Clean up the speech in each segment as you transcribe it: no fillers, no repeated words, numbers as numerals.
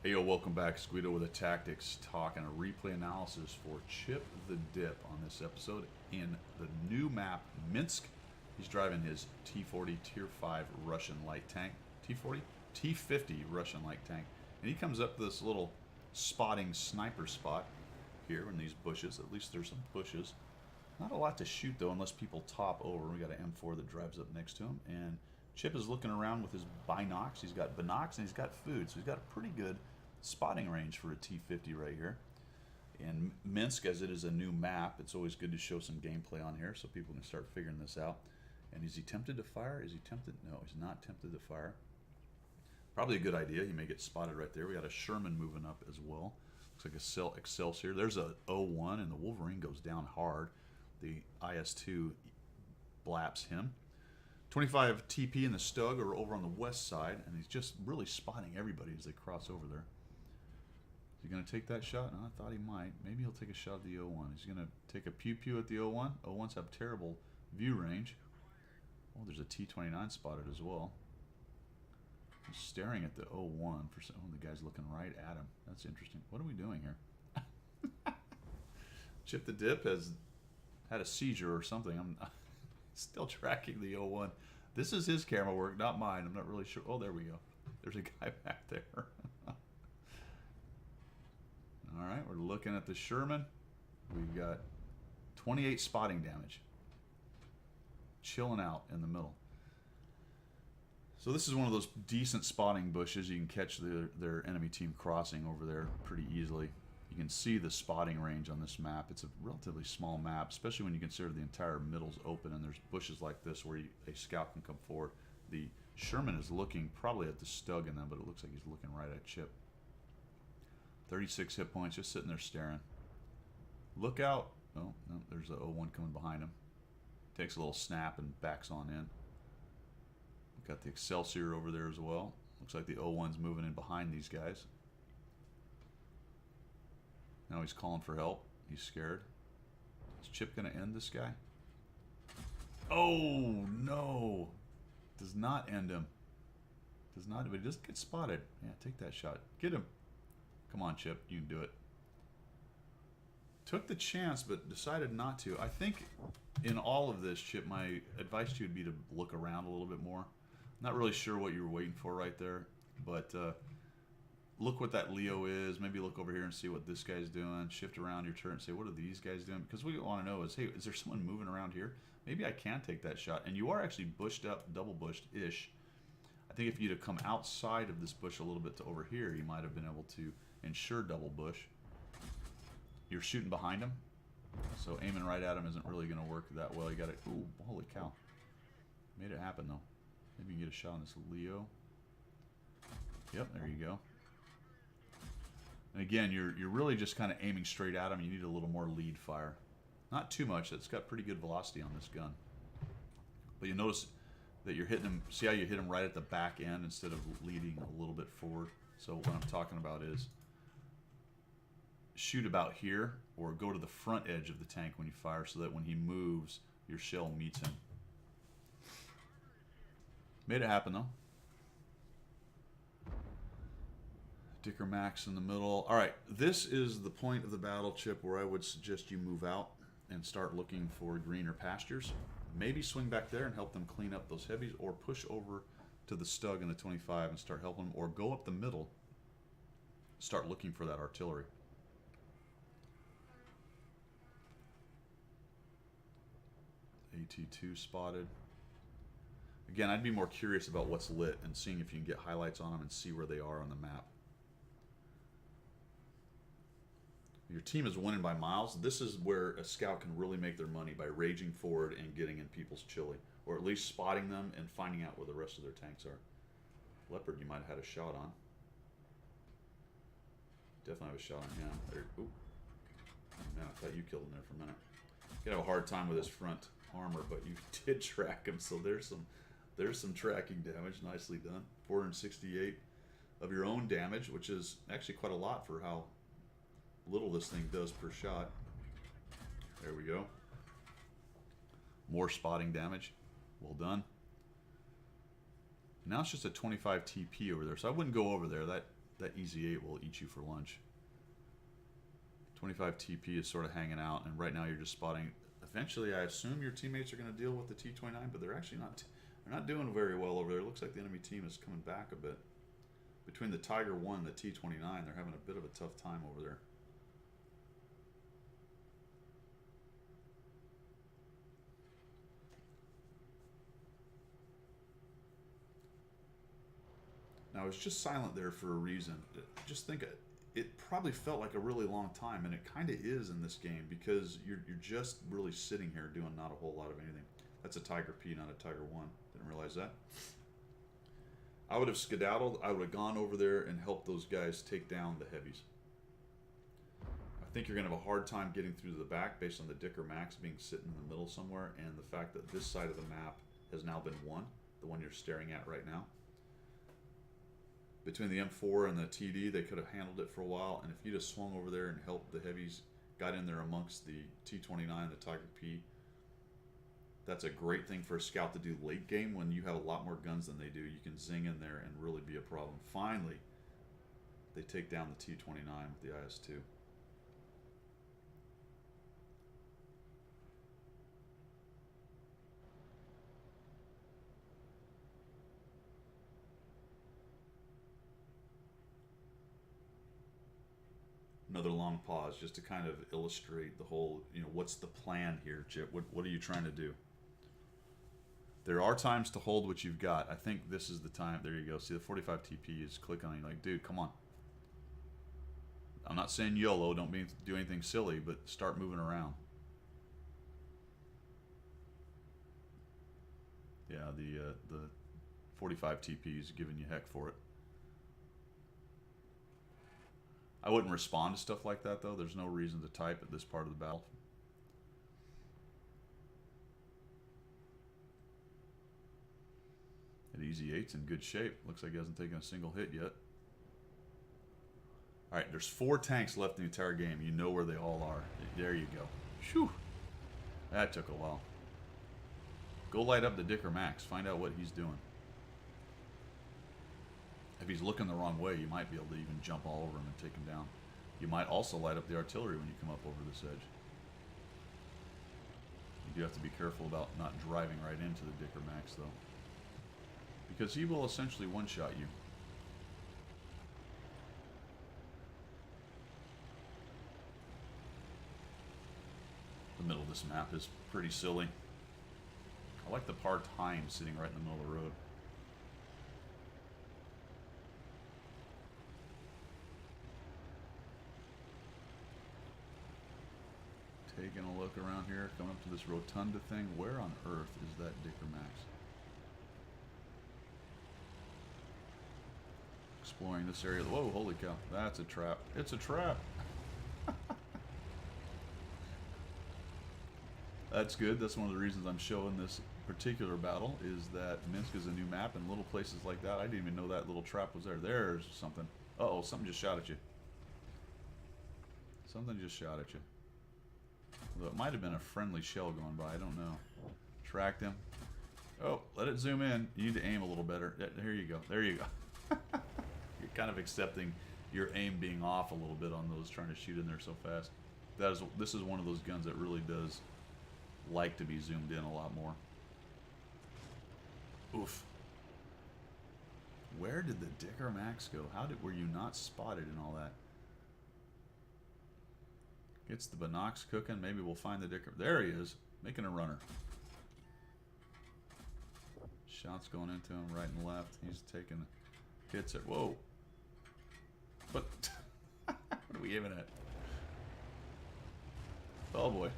Hey yo, welcome back. Squeedo with a tactics talk and a replay analysis for Chip the Dip on this episode in the new map Minsk. He's driving his T-40 Tier 5 Russian light tank. T-40? T-50 Russian light tank. And he comes up this little spotting sniper spot here in these bushes. At least there's some bushes. Not a lot to shoot though unless people top over. We got an M4 that drives up next to him. And Chip is looking around with his binocs. He's got binocs and he's got food. So he's got a pretty good spotting range for a T-50 right here. In Minsk, as it is a new map, it's always good to show some gameplay on here so people can start figuring this out. And is he tempted to fire? Is he tempted? No, he's not tempted to fire. Probably a good idea. He may get spotted right there. We got a Sherman moving up as well. Looks like a Excelsior. There's a 01 and the Wolverine goes down hard. The IS-2 blaps him. 25 TP in the Stug are over on the west side, and he's just really spotting everybody as they cross over there. Is he going to take that shot? No, I thought he might. Maybe he'll take a shot at the 01. He's going to take a pew-pew at the 01. 01s have terrible view range. Oh, there's a T-29 spotted as well. He's staring at the 01 for some. Oh, the guy's looking right at him. That's interesting. What are we doing here? Chip the Dip has had a seizure or something. I'm still tracking the 01. This is his camera work, not mine. I'm not really sure. Oh, there we go. There's a guy back there. All right, we're looking at the Sherman. We've got 28 spotting damage. Chilling out in the middle. So this is one of those decent spotting bushes. You can catch their enemy team crossing over there pretty easily. You can see the spotting range on this map. It's a relatively small map, especially when you consider the entire middle's open and there's bushes like this where a scout can come forward. The Sherman is looking probably at the Stug in them, but it looks like he's looking right at Chip. 36 hit points, just sitting there staring. Look out. Oh, no, there's a 01 coming behind him. Takes a little snap and backs on in. We've got the Excelsior over there as well. Looks like the 01's moving in behind these guys. Now he's calling for help. He's scared. Is Chip going to end this guy? Oh, no. Does not end him. Does not, but he doesn't get spotted. Yeah, take that shot. Get him. Come on, Chip. You can do it. Took the chance, but decided not to. I think in all of this, Chip, my advice to you would be to look around a little bit more. Not really sure what you were waiting for right there, but look what that Leo is. Maybe look over here and see what this guy's doing. Shift around your turret and say, what are these guys doing? Because what we want to know is, hey, is there someone moving around here? Maybe I can take that shot. And you are actually bushed up, double bushed-ish. I think if you'd have come outside of this bush a little bit to over here, you might have been able to ensure double bush. You're shooting behind him, so aiming right at him isn't really going to work that well. You got to, ooh, holy cow. Made it happen, though. Maybe you can get a shot on this Leo. Yep, there you go. And again, you're really just kind of aiming straight at him. You need a little more lead fire. Not too much. It's got pretty good velocity on this gun. But you notice that you're hitting him. See how you hit him right at the back end instead of leading a little bit forward? So what I'm talking about is shoot about here or go to the front edge of the tank when you fire so that when he moves, your shell meets him. Made it happen, though. Dicker Max in the middle. All right, this is the point of the battle, Chip, where I would suggest you move out and start looking for greener pastures. Maybe swing back there and help them clean up those heavies, or push over to the Stug in the 25 and start helping them, or go up the middle, start looking for that artillery. AT2 spotted. Again, I'd be more curious about what's lit and seeing if you can get highlights on them and see where they are on the map. Your team is winning by miles. This is where a scout can really make their money, by raging forward and getting in people's chili, or at least spotting them and finding out where the rest of their tanks are. Leopard, you might have had a shot on. Definitely have a shot on him. There. Ooh. Man, I thought you killed him there for a minute. You're gonna have a hard time with his front armor, but you did track him, so there's some tracking damage. Nicely done. 468 of your own damage, which is actually quite a lot for how little this thing does per shot. There we go. More spotting damage. Well done. Now it's just a 25 TP over there, so I wouldn't go over there. That that Easy 8 will eat you for lunch. 25 TP is sort of hanging out, and right now you're just spotting. Eventually, I assume your teammates are going to deal with the T-29, but they're actually not. They're not doing very well over there. It looks like the enemy team is coming back a bit. Between the Tiger 1 and the T-29, they're having a bit of a tough time over there. Now, it's just silent there for a reason. Just think, it probably felt like a really long time, and it kind of is in this game, because you're just really sitting here doing not a whole lot of anything. That's a Tiger P, not a Tiger 1. Didn't realize that. I would have skedaddled. I would have gone over there and helped those guys take down the heavies. I think you're going to have a hard time getting through to the back based on the Dicker Max being sitting in the middle somewhere, and the fact that this side of the map has now been won, the one you're staring at right now. Between the M4 and the TD, they could have handled it for a while, and if you just swung over there and helped the heavies, got in there amongst the T-29 and the Tiger P, that's a great thing for a scout to do late game when you have a lot more guns than they do. You can zing in there and really be a problem. Finally, they take down the T-29 with the IS-2. Another long pause just to kind of illustrate the whole, what's the plan here, Chip? What are you trying to do? There are times to hold what you've got. I think this is the time. There you go. See, the 45 TP is clicking on you like, dude, come on. I'm not saying YOLO, don't do anything silly, but start moving around. Yeah, the 45 TP is giving you heck for it. I wouldn't respond to stuff like that, though. There's no reason to type at this part of the battle. At Easy 8's in good shape. Looks like he hasn't taken a single hit yet. All right, there's 4 tanks left in the entire game. You know where they all are. There you go. Phew. That took a while. Go light up the Dicker Max. Find out what he's doing. If he's looking the wrong way, you might be able to even jump all over him and take him down. You might also light up the artillery when you come up over this edge. You do have to be careful about not driving right into the Dicker Max, though, because he will essentially one-shot you. The middle of this map is pretty silly. I like the part-time sitting right in the middle of the road. Taking a look around here, coming up to this rotunda thing. Where on earth is that Dicker Max? Exploring this area. Whoa, holy cow. That's a trap. It's a trap. That's good. That's one of the reasons I'm showing this particular battle, is that Minsk is a new map, and little places like that, I didn't even know that little trap was there. There's something. Uh-oh, something just shot at you. Something just shot at you. Although it might have been a friendly shell going by, I don't know. Tracked him. Oh, let it zoom in. You need to aim a little better. There you go. There you go. You're kind of accepting your aim being off a little bit on those trying to shoot in there so fast. This is one of those guns that really does like to be zoomed in a lot more. Oof. Where did the Dicker Max go? Were you not spotted in all that? Gets the binocs cooking. Maybe we'll find the Dicker. There he is, making a runner. Shots going into him right and left. He's taking hits at. Whoa. What? What are we aiming at? Oh boy.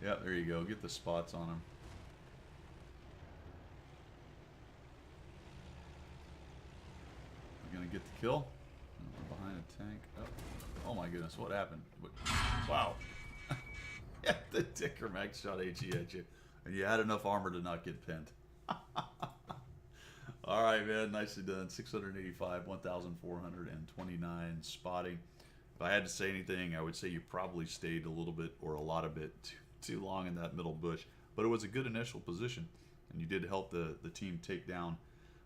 Yeah, there you go. Get the spots on him. We're gonna get the kill. We're behind a tank. Oh my goodness, what happened? Wow. Yeah, the Dicker Max shot HE at you, and you had enough armor to not get pinned. All right, man, nicely done. 685, 1,429 spotting. If I had to say anything, I would say you probably stayed a little bit or a lot of bit too long in that middle bush, but it was a good initial position, and you did help the team take down,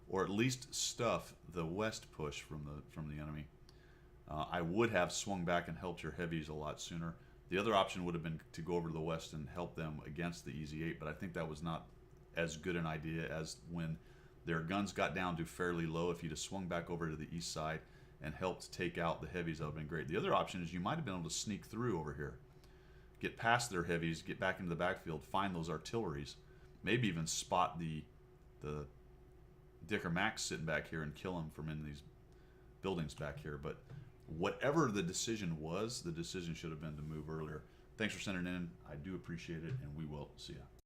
or at least stuff the west push from the enemy. I would have swung back and helped your heavies a lot sooner. The other option would have been to go over to the west and help them against the Easy 8, but I think that was not as good an idea as when their guns got down to fairly low. If you'd have swung back over to the east side and helped take out the heavies, that would have been great. The other option is you might have been able to sneak through over here, get past their heavies, get back into the backfield, find those artilleries, maybe even spot the Dicker Max sitting back here and kill him from in these buildings back here. But whatever the decision was, the decision should have been to move earlier. Thanks for sending in. I do appreciate it, and we will see you.